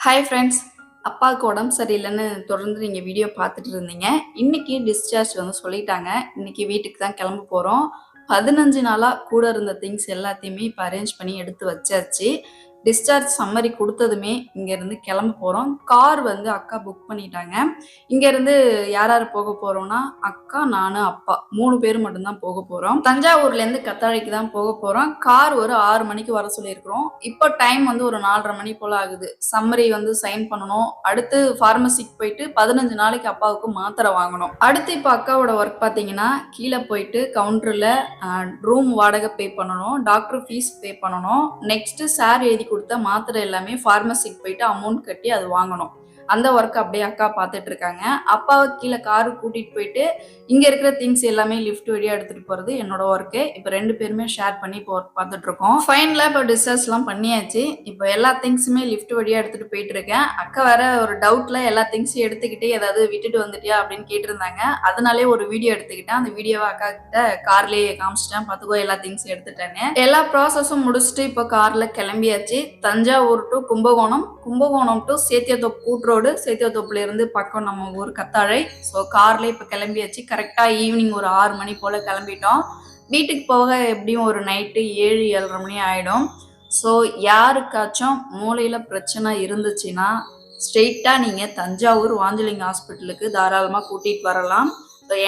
Hi friends, அப்பாவுக்கு உடம்பு சரியில்லைன்னு தொடர்ந்து நீங்கள் வீடியோ பார்த்துட்டு இருந்தீங்க. இன்னைக்கு டிஸ்சார்ஜ் வந்து சொல்லிட்டாங்க. இன்னைக்கு வீட்டுக்கு தான் கிளம்ப போகிறோம். 15 நாளாக கூட இருந்த திங்ஸ் எல்லாத்தையுமே இப்போ அரேஞ்ச் பண்ணி எடுத்து வச்சாச்சு. டிஸ்சார்ஜ் சம்மரி கொடுத்ததுமே இங்கேருந்து கிளம்ப போகிறோம். கார் வந்து அக்கா புக் பண்ணிட்டாங்க. இங்கேருந்து யார் யார் போக போகிறோம்னா அக்கா, நான், அப்பா 3 பேர் மட்டும்தான் போக போகிறோம். தஞ்சாவூர்லேருந்து கத்தாழைக்கு தான் போக போகிறோம். கார் ஒரு 6 மணிக்கு வர சொல்லியிருக்கிறோம். இப்போ டைம் வந்து ஒரு 4:30 மணி போல் ஆகுது. சம்மரி வந்து சைன் பண்ணணும். அடுத்து ஃபார்மசிக்கு போயிட்டு 15 நாளைக்கு அப்பாவுக்கு மாத்திரை வாங்கணும். அடுத்து இப்போ அக்காவோட ஒர்க் பார்த்தீங்கன்னா கீழே போயிட்டு கவுண்டரில் ரூம் வாடகை பே பண்ணணும், டாக்டர் ஃபீஸ் பே பண்ணணும், நெக்ஸ்ட் சார் எழுதி கொடுத்த மாத்திரை எல்லாமே ஃபார்மசிக்கு போயிட்டு அமௌண்ட் கட்டி அது வாங்கணும். அந்த ஒர்க் அப்படியே அக்கா பார்த்துட்டு இருக்காங்க. அப்பாவை கீழே காரு கூட்டிட்டு போயிட்டு இங்க இருக்கிற திங்ஸ் எல்லாமே லிஃப்ட் வழியா எடுத்துட்டு போறது என்னோட ஒர்க்கு. இப்போ 2 பேருமே ஷேர் பண்ணி இப்போ ஒர்க் பார்த்துட்டு இருக்கோம். ஃபைனலா இப்போ டிஸ்சார்ஜ் எல்லாம் பண்ணியாச்சு. இப்போ எல்லா திங்ஸுமே லிஃப்ட் வழியா எடுத்துட்டு போயிட்டு இருக்கேன். அக்கா வேற ஒரு டவுட்ல எல்லா திங்ஸையும் எடுத்துக்கிட்டு ஏதாவது விட்டுட்டு வந்துட்டியா அப்படின்னு கேட்டிருந்தாங்க. அதனாலே ஒரு வீடியோ எடுத்துக்கிட்டேன். அந்த வீடியோவை அக்கா கிட்ட கார்லயே காமிச்சிட்டேன். பார்த்துக்கோ எல்லா திங்ஸும் எடுத்துட்டேன்னு. எல்லா ப்ராசஸும் முடிச்சுட்டு இப்போ கார்ல கிளம்பியாச்சு. தஞ்சாவூர் டு கும்பகோணம், கும்பகோணம் டு சேத்தியாத்தோப்பு கூட்டுறோடு, சேத்தியாத்தோப்புல இருந்து பக்கம் நம்ம ஊர் கத்தாழை. ஸோ கார்ல இப்போ கிளம்பியாச்சு. கரெக்டா ஈவினிங் ஒரு 6 மணி போல கிளம்பிட்டோம். வீட்டுக்கு போக எப்படியும் ஒரு நைட்டு 7-7:30 மணி ஆயிடும். ஸோ யாருக்காச்சும் மூளையில பிரச்சனை இருந்துச்சுன்னா ஸ்ட்ரெயிட்டா நீங்க தஞ்சாவூர் வாஞ்சலிங்க ஹாஸ்பிட்டலுக்கு தாராளமா கூட்டிட்டு வரலாம்.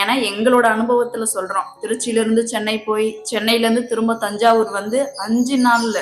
ஏன்னா எங்களோட அனுபவத்துல சொல்றோம். திருச்சியிலிருந்து சென்னை போய் சென்னையிலேருந்து திரும்ப தஞ்சாவூர் வந்து 5 நாள்ல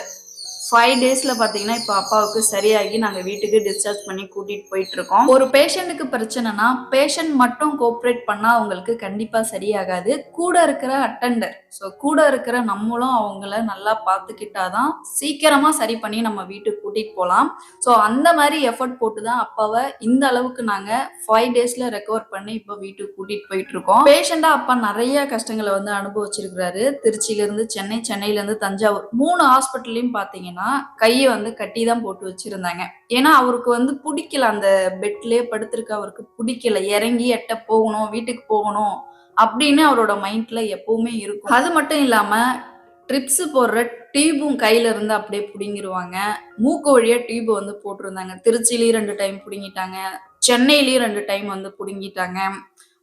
5 டேஸ்ல பாத்தீங்கன்னா இப்போ அப்பாவுக்கு சரியாகி நாங்க வீட்டுக்கு டிஸ்சார்ஜ் பண்ணி கூட்டிட்டு போயிட்டு இருக்கோம். ஒரு பேஷண்ட்டுக்கு பிரச்சனைனா பேஷண்ட் மட்டும் கோஆப்ரேட் பண்ணா அவங்களுக்கு கண்டிப்பா சரியாகாது. கூட இருக்கிற அட்டெண்டர், ஸோ கூட இருக்கிற நம்மளும் அவங்கள நல்லா பார்த்துக்கிட்டாதான் சீக்கிரமா சரி பண்ணி நம்ம வீட்டுக்கு கூட்டிட்டு போகலாம். ஸோ அந்த மாதிரி எஃபர்ட் போட்டு தான் அப்பாவை இந்த அளவுக்கு நாங்க 5 டேஸ்ல ரெக்கவர் பண்ணி இப்போ வீட்டுக்கு கூட்டிட்டு போயிட்டு இருக்கோம். பேஷண்டா அப்பா நிறைய கஷ்டங்களை வந்து அனுபவிச்சிருக்கிறாரு. திருச்சியிலிருந்து சென்னை, சென்னையிலேருந்து தஞ்சாவூர் 3 ஹாஸ்பிட்டல்லையும் பார்த்தீங்கன்னா கையை வந்து கட்டி தான் போட்டு வச்சிருந்தாங்க. ஏன்னா அவருக்கு வந்து பிடிக்கல, அந்த பெட்லயே படுத்திருக்க அவருக்கு பிடிக்கல. இறங்கி எட்ட போகணும், வீட்டுக்கு போகணும் அப்படின்னு அவரோட மைண்ட்ல எப்பவுமே இருக்கும். அது மட்டும் இல்லாம ட்ரிப்ஸ் போடுற டியூபும் கையில இருந்து அப்படியே பிடுங்கிருவாங்க. மூக்கு வழியா டியூப் வந்து போட்டிருந்தாங்க. திருச்சியிலயும் 2 டைம் பிடுங்கிட்டாங்க, சென்னையிலயும் 2 டைம் வந்து பிடுங்கிட்டாங்க.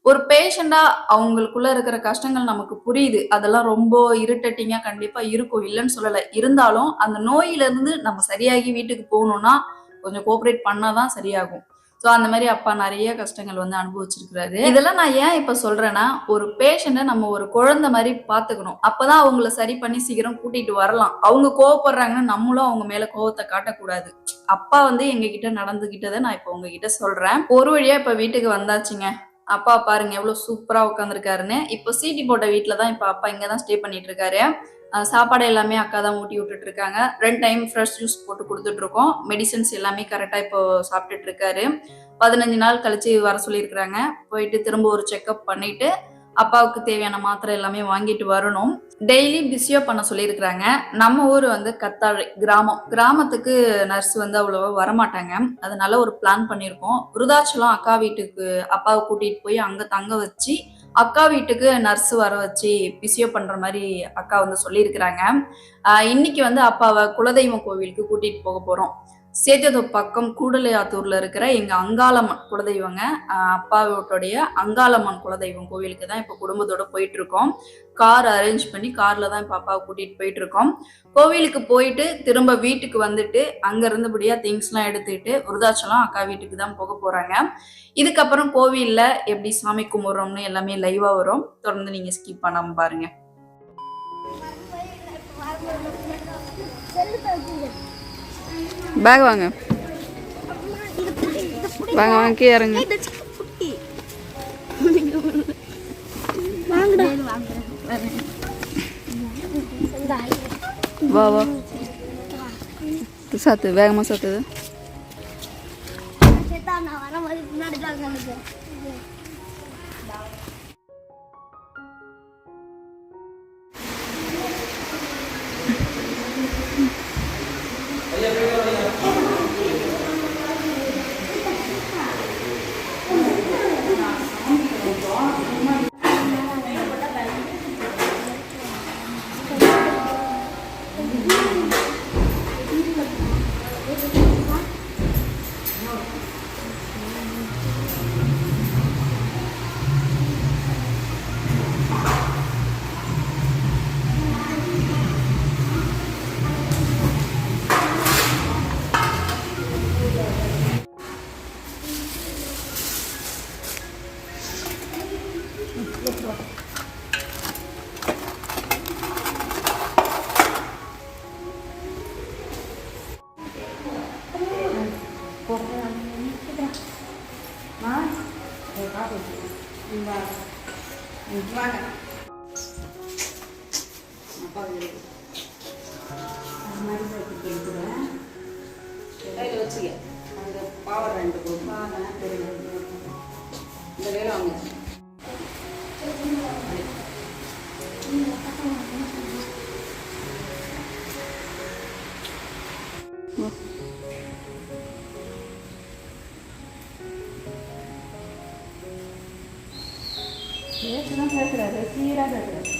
ஒரு பேஷண்டா அவங்களுக்குள்ள இருக்கிற கஷ்டங்கள் நமக்கு புரியுது. அதெல்லாம் ரொம்ப இரிட்டேட்டிங்கா கண்டிப்பா இருக்கும், இல்லைன்னு சொல்லல. இருந்தாலும் அந்த நோயில இருந்து நம்ம சரியாகி வீட்டுக்கு போகணும்னா கொஞ்சம் கோஆப்ரேட் பண்ணாதான் சரியாகும். ஸோ அந்த மாதிரி அப்பா நிறைய கஷ்டங்கள் வந்து அனுபவிச்சிருக்கிறாரு. இதெல்லாம் நான் ஏன் இப்ப சொல்றேன்னா, ஒரு பேஷண்ட்டை நம்ம ஒரு குழந்தை மாதிரி பாத்துக்கணும். அப்பதான் அவங்கள சரி பண்ணி சீக்கிரம் கூட்டிட்டு வரலாம். அவங்க கோவப்படுறாங்கன்னு நம்மளும் அவங்க மேல கோவத்தை காட்டக்கூடாது. அப்பா வந்து எங்க கிட்ட நடந்துகிட்டதை நான் இப்ப உங்ககிட்ட சொல்றேன். ஒரு வழியா இப்ப வீட்டுக்கு வந்தாச்சுங்க. அப்பா பாருங்க எவ்வளவு சூப்பரா உட்காந்துருக்காருன்னு. இப்போ சீட்டி போட்ட வீட்டுல தான் இப்ப அப்பா இங்கதான் ஸ்டே பண்ணிட்டு இருக்காரு. சாப்பாடு எல்லாமே அக்கா தான் ஊட்டி விட்டுட்டு இருக்காங்க. 2 டைம் ஃப்ரெஷ் ஜூஸ் போட்டு கொடுத்துட்டு இருக்கோம். மெடிசன்ஸ் எல்லாமே கரெக்டா இப்போ சாப்பிட்டுட்டு இருக்காரு. 15 நாள் கழிச்சு வர சொல்லியிருக்கிறாங்க. போயிட்டு திரும்ப ஒரு செக்அப் பண்ணிட்டு அப்பாவுக்கு தேவையான மாத்திரை எல்லாமே வாங்கிட்டு வரணும். டெய்லி பிஸியோ பண்ண சொல்லியிருக்கிறாங்க. நம்ம ஊர் வந்து கத்தாழை கிராமம். கிராமத்துக்கு நர்ஸ் வந்து அவ்வளவா வரமாட்டாங்க. அதனால ஒரு பிளான் பண்ணியிருக்கோம். விருதாச்சலம் அக்கா வீட்டுக்கு அப்பாவை கூட்டிட்டு போய் அங்க தங்க வச்சு அக்கா வீட்டுக்கு நர்ஸ் வர வச்சு பிசியோ பண்ற மாதிரி அக்கா வந்து சொல்லியிருக்கிறாங்க. இன்னைக்கு வந்து அப்பாவை குலதெய்வம் கோவிலுக்கு கூட்டிட்டு போக போறோம். சேத்தியாத்தோப்பு பக்கம் கூடலையாத்தூர்ல இருக்கிற எங்க அங்காளம்மன் குலதெய்வங்க, அப்பாவோடைய அங்காளம்மன் குலதெய்வம் கோவிலுக்கு தான் இப்போ குடும்பத்தோட போயிட்டு இருக்கோம். கார் அரேஞ்ச் பண்ணி கார்ல தான் இப்போ அப்பாவை கூட்டிட்டு போயிட்டு இருக்கோம். கோவிலுக்கு போயிட்டு திரும்ப வீட்டுக்கு வந்துட்டு அங்க இருந்தபடியா திங்ஸ் எல்லாம் எடுத்துட்டு விருதாச்சலம் அக்கா வீட்டுக்கு தான் போக போறாங்க. இதுக்கப்புறம் கோவில்ல எப்படி சாமி கும்பிடுறோம்னு எல்லாமே லைவா வரும். தொடர்ந்து நீங்க ஸ்கிப் பண்ணாம பாருங்க. பேக் வாங்க வாங்க வாங்க கீழே இறங்க. வா வா சாத்து, வேகமாக சாத்துது. வச்சுக்க அந்த பாவர் 2 இந்த வேலை அவங்க பேசுறாரு சீராக பேசுறாரு.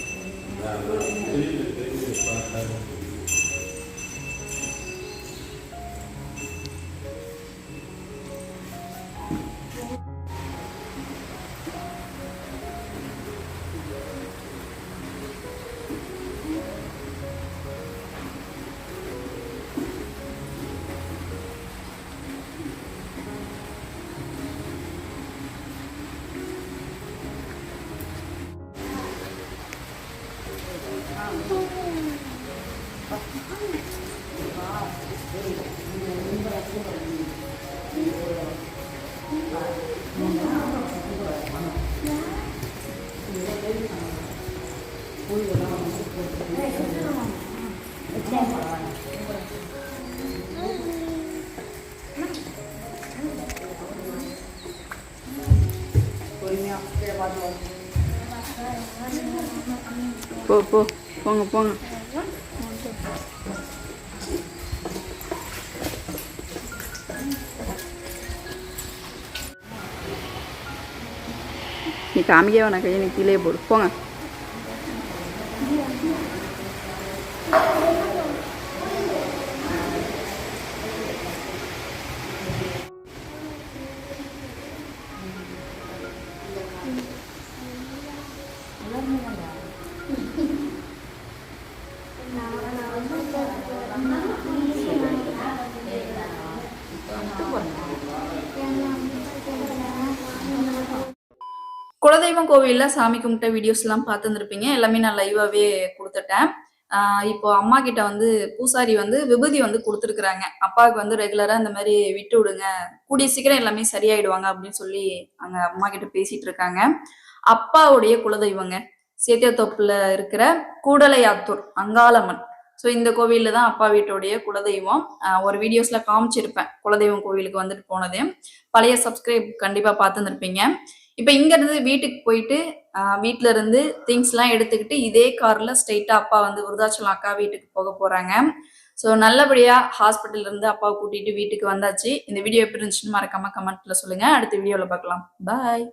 போ போ போங்க போங்க. நீ காமிக்க வேணாம், கையை நீ கீழே போடு, போங்க. குலதெய்வம் கோவில்ல சாமி கும்பிட்ட வீடியோஸ்லாம் பார்த்துருந்துருப்பீங்க. எல்லாமே நான் லைவாவே குடுத்துட்டேன். இப்போ அம்மா கிட்ட வந்து பூசாரி வந்து விபூதி வந்து குடுத்துருக்குறாங்க. அப்பாவுக்கு வந்து ரெகுலரா இந்த மாரி விட்டு விடுங்க. கூடிய சீக்கிரம் எல்லாமே சரியாயிடுவாங்க அப்படின்னு சொல்லி அங்க அம்மா கிட்ட பேசிட்டு இருக்காங்க. அப்பாவுடைய குலதெய்வங்க. சேத்தியாத்தோப்புல இருக்கிற கூடலையாத்தூர் அங்காளம்மன். ஸோ இந்த கோவில்ல தான் அப்பா வீட்டுடைய குலதெய்வம். ஒரு வீடியோஸ்ல காமிச்சிருப்பேன். குலதெய்வம் கோவிலுக்கு வந்துட்டு போனது. பழைய சப்ஸ்கிரைப் கண்டிப்பா பார்த்துருந்துருப்பீங்க. இப்ப இங்க இருந்து வீட்டுக்கு போயிட்டு வீட்ல இருந்து திங்ஸ் எல்லாம் எடுத்துக்கிட்டு இதே கார்ல ஸ்ட்ரெயிட்டா அப்பா வந்து விருதாச்சலம் அக்கா வீட்டுக்கு போக போறாங்க. ஸோ நல்லபடியா ஹாஸ்பிட்டல்ல இருந்து அப்பாவை கூட்டிட்டு வீட்டுக்கு வந்தாச்சு. இந்த வீடியோ எப்படி இருந்துச்சுன்னு மறக்காம கமெண்ட்ல சொல்லுங்க. அடுத்த வீடியோல பார்க்கலாம். பாய்.